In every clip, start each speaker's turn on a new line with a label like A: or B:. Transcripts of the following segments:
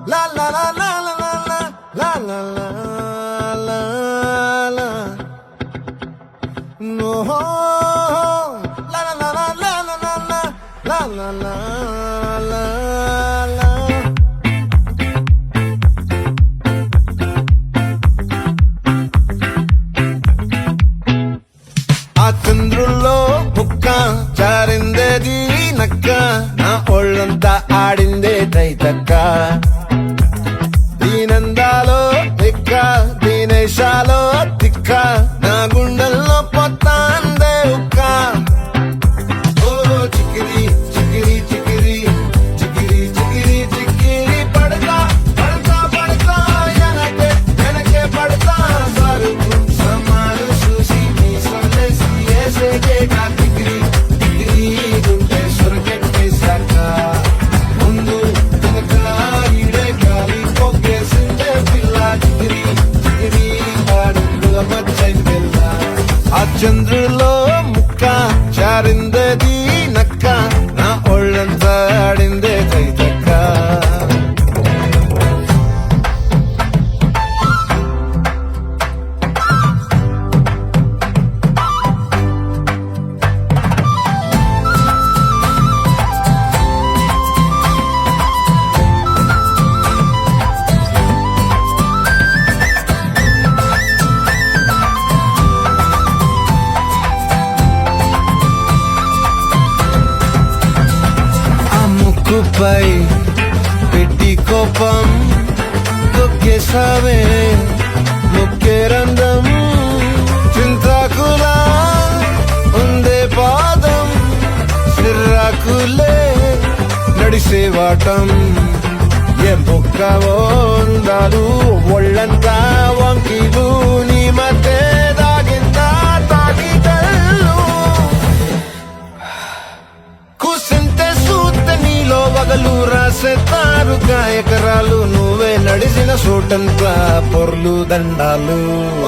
A: La la la la la la la la la la la. No. La la la la la la la la la la la la. ఆ చంద్రుల్లో ముక్క చారిందేది నక్క నా ఒళ్ళంతా ఆడిందే తైతక్క దీనందాలో తిక్క దీనేశాలో తిక్క నా గుండెల్లో పొత్తాందే ఉక్క ఓ చికిరి చికిరి చికిరి చికిరి చికిరి చికిరి పడతా పడతా పడతా ఎనకే ఎనకే పడతా సరుకు సమాలు చూసి మీ సందేశి ఏసేకే నా చికిరి చికిరి గుండె స్వర్గెక్కేశాక ముందు వెనక ఈడే గాలి పొగ్గేసిందే పిల్ల చికిరి చికిరి అడుగుల మధ్య పిల్ల ఆ చంద్రులో ముక్క చారిందది నక్క నా ఒళ్ళంతా ఆడిందే తైతక్క ఆ ముక్కుపై పెట్టి కోపం తొక్కేసావే ముక్కే రంధ్రం చింతాకులా ఉందే పాదం సిర్రాకులే నడిసేవాటం ఏ బొక్కవో ఉండాలు ఒళ్ళంతా వంకిలు నీ మధ్య దాగిందా తాగితల్లు కూసింతే సూత్తే నీలో వగలు రాసేతారు గాయకరాలు నువ్వే నడిసిన సూటంతా పొర్లు దండాలు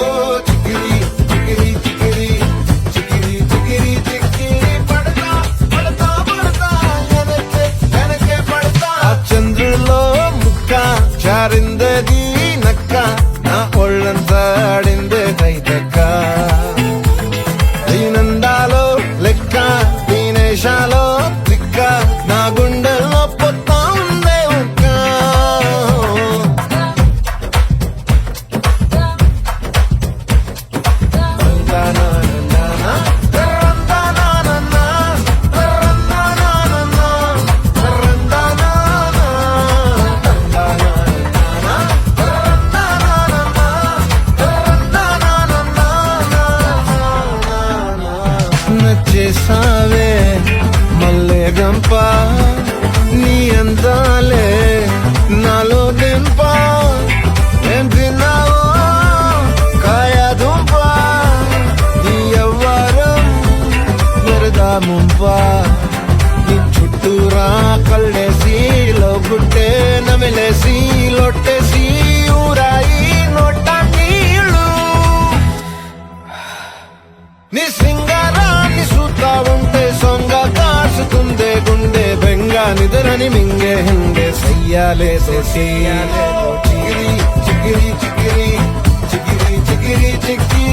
A: ఓ చికిరి చికిరి చికిరి చికిరి చికిరి చికిరి పడతా పడతా పడతా ఎనకే ఎనకే పడతా ఆ చంద్రులో ముక్క చారిందది నక్క నా ఒళ్ళంతా ఆడిందే తైతక్క దీనందాలో లెక్క దీనేశాలో తిక్క నా గుండెల్లో పొత్తా ఉందే ఉక్క నచ్చేసావే మల్లె గంప నీ అందాలే నాలో దింప ఏం తిన్నావో కాయ దుంప నీ ఎవ్వరం మెరదా ముంప నీ చుట్టూరా కళ్ళేసి లోగుట్టే నమిలేసి లొట్టేసి ఊరాయి నోట నీళ్ళు నీ సింగారాన్ని చూస్తా ఉంటే సొంగ కాసుకుందే గుండె బెంగ నిద్రని మింగే హింగే సయ్యాలేసే చికిరి చికిరి చికిరి చికిరి చికిరి చికిరి